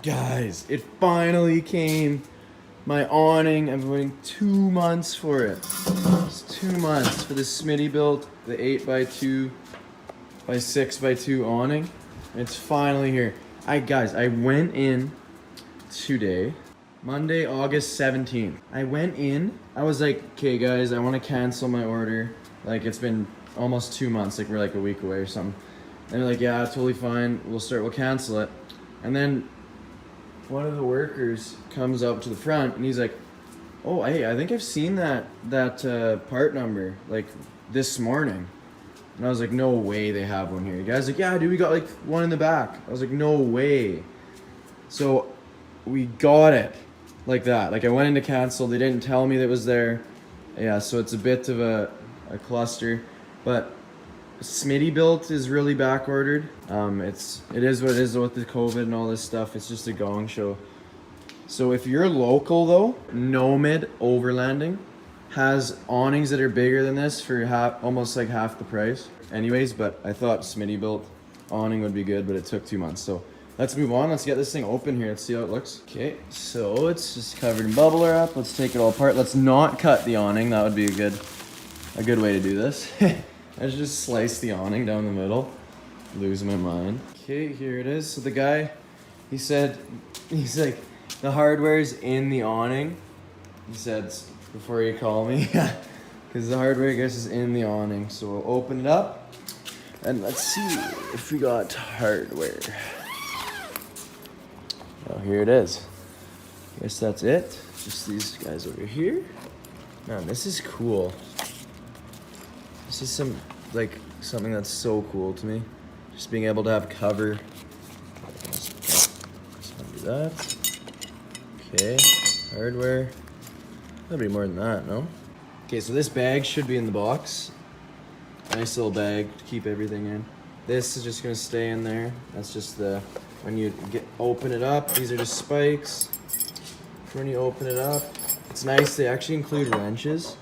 Guys, it finally came. My awning, I've been waiting 2 months for it. It's 2 months for the Smittybilt, the 8x2 by 6x2 awning. It's finally here. Guys, I went in today, Monday, August 17th. I went in, I was like, okay guys, I want to cancel my order. Like, it's been almost 2 months, like we're like a week away or something. And they're like, yeah, totally fine, we'll cancel it. And then one of the workers comes up to the front and he's like, oh, hey, I think I've seen that part number like this morning. And I was like, no way they have one here. The guy's like, yeah, dude, we got like one in the back. I was like, no way. So we got it like that. Like, I went in to cancel. They didn't tell me that it was there. Yeah, so it's a bit of a cluster. But Smittybilt is really back ordered. It is what it is with the COVID and all this stuff. It's just a gong show. So if you're local though, Nomad Overlanding has awnings that are bigger than this for almost like half the price. Anyways, but I thought Smittybilt awning would be good, but it took 2 months. So let's move on. Let's get this thing open here. Let's see how it looks. Okay, so it's just covered in bubble wrap. Let's take it all apart. Let's not cut the awning. That would be a good way to do this. I just slice the awning down the middle. Lose my mind. Okay, here it is. So the guy, he's like, the hardware's in the awning. He said, before you call me, because the hardware, I guess, is in the awning. So we'll open it up, and let's see if we got hardware. Oh, here it is. Guess that's it. Just these guys over here. Man, this is cool. This is something that's so cool to me. Just being able to have cover. Just undo that. Okay, hardware. That'll be more than that, no? Okay, so this bag should be in the box. Nice little bag to keep everything in. This is just gonna stay in there. That's just when you open it up, these are just spikes. When you open it up, it's nice, they actually include wrenches.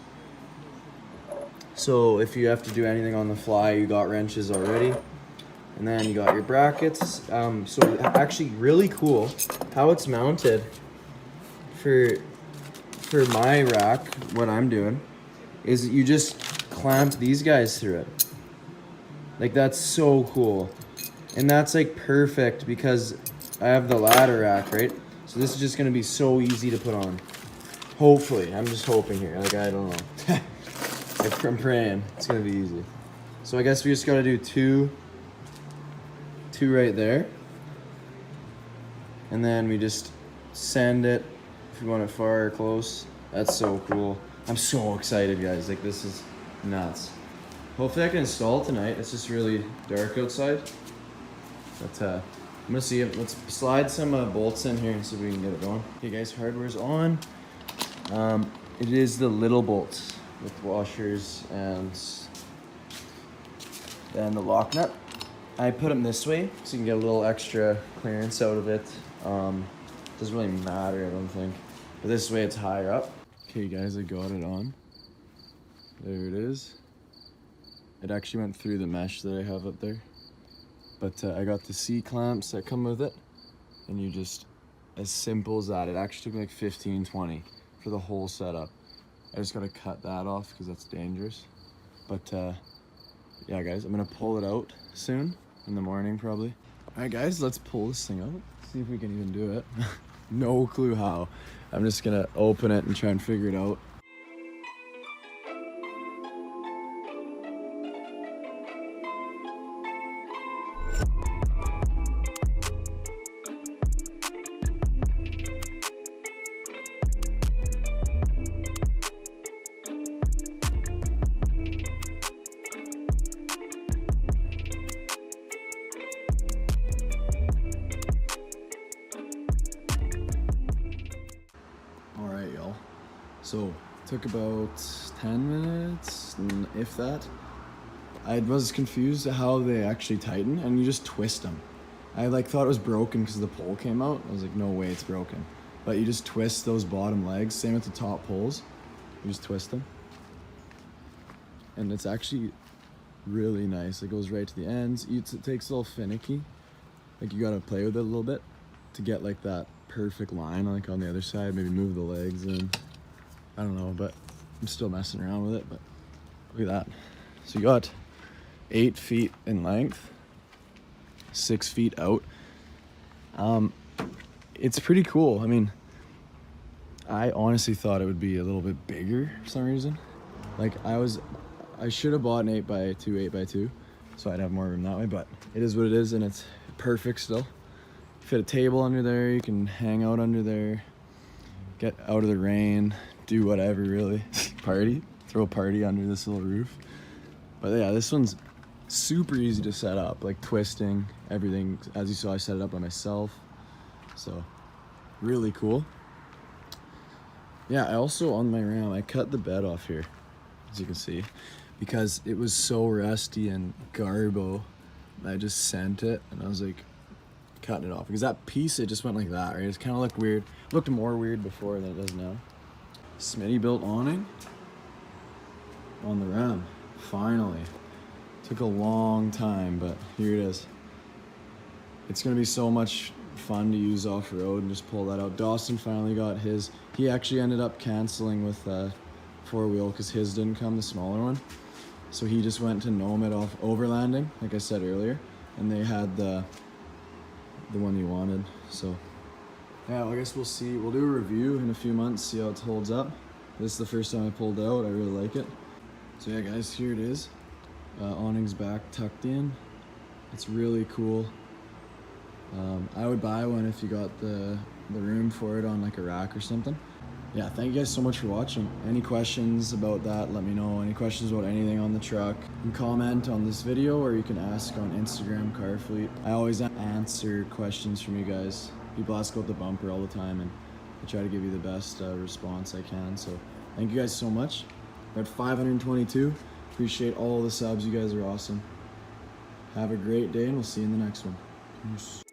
So if you have to do anything on the fly, you got wrenches already. And then you got your brackets. So actually really cool how it's mounted for my rack. What I'm doing is you just clamp these guys through it. Like, that's so cool. And that's like perfect because I have the ladder rack, right? So this is just gonna be so easy to put on. Hopefully, I'm just hoping here. Like, I don't know. I'm praying it's gonna be easy. So I guess we just gotta do two right there, and then we just send it if you want it far or close. That's so cool. I'm so excited, guys. Like, this is nuts. Hopefully I can install it tonight. It's just really dark outside, but I'm gonna see it. Let's slide some bolts in here and see if we can get it going. Okay guys, hardware's on. It is the little bolts with washers and then the lock nut. I put them this way so you can get a little extra clearance out of it. Doesn't really matter, I don't think. But this way it's higher up. Okay guys, I got it on. There it is. It actually went through the mesh that I have up there. But I got the C-clamps that come with it. And you just, as simple as that. It actually took me like 15, 20 for the whole setup. I just gotta cut that off because that's dangerous. But yeah guys, I'm gonna pull it out soon, in the morning probably. All right guys, let's pull this thing out. See if we can even do it. No clue how. I'm just gonna open it and try and figure it out. So, took about 10 minutes, if that. I was confused at how they actually tighten, and you just twist them. I thought it was broken because the pole came out. I was like, no way it's broken. But you just twist those bottom legs, same with the top poles. You just twist them. And it's actually really nice. It goes right to the ends. It takes a little finicky. Like, you gotta play with it a little bit. to get like that perfect line like on the other side, maybe move the legs in. I don't know, but I'm still messing around with it. But look at that. So you got 8 feet in length, 6 feet out. It's pretty cool. I mean, I honestly thought it would be a little bit bigger for some reason. Like I should have bought an 8x2, 8x2, so I'd have more room that way, but it is what it is, and it's perfect still. Fit a table under there, you can hang out under there, get out of the rain, do whatever really. Party, throw a party under this little roof. But yeah, this one's super easy to set up, like twisting, everything. As you saw, I set it up by myself, so really cool. Yeah, I also, on my Ram, I cut the bed off here, as you can see, because it was so rusty and garbo. I just sent it, and I was like, cutting it off. Because that piece, it just went like that, right? It kind of looked weird. It looked more weird before than it does now. Smittybilt Awning on the Ram, finally. Took a long time, but here it is. It's gonna be so much fun to use off-road and just pull that out. Dawson finally got his. He actually ended up canceling with 4-wheel because his didn't come, the smaller one. So he just went to Nomad off Overlanding, like I said earlier, and they had the one he wanted. So yeah, well, I guess we'll see. We'll do a review in a few months, see how it holds up. This is the first time I pulled it out. I really like it. So yeah, guys, here it is. Awning's back tucked in. It's really cool. I would buy one if you got the room for it on like a rack or something. Yeah, thank you guys so much for watching. Any questions about that, let me know. Any questions about anything on the truck, you can comment on this video or you can ask on Instagram, Carfleet. I always answer questions from you guys. People ask about the bumper all the time, and I try to give you the best response I can. So thank you guys so much. We're at 522. Appreciate all the subs. You guys are awesome. Have a great day, and we'll see you in the next one. Peace.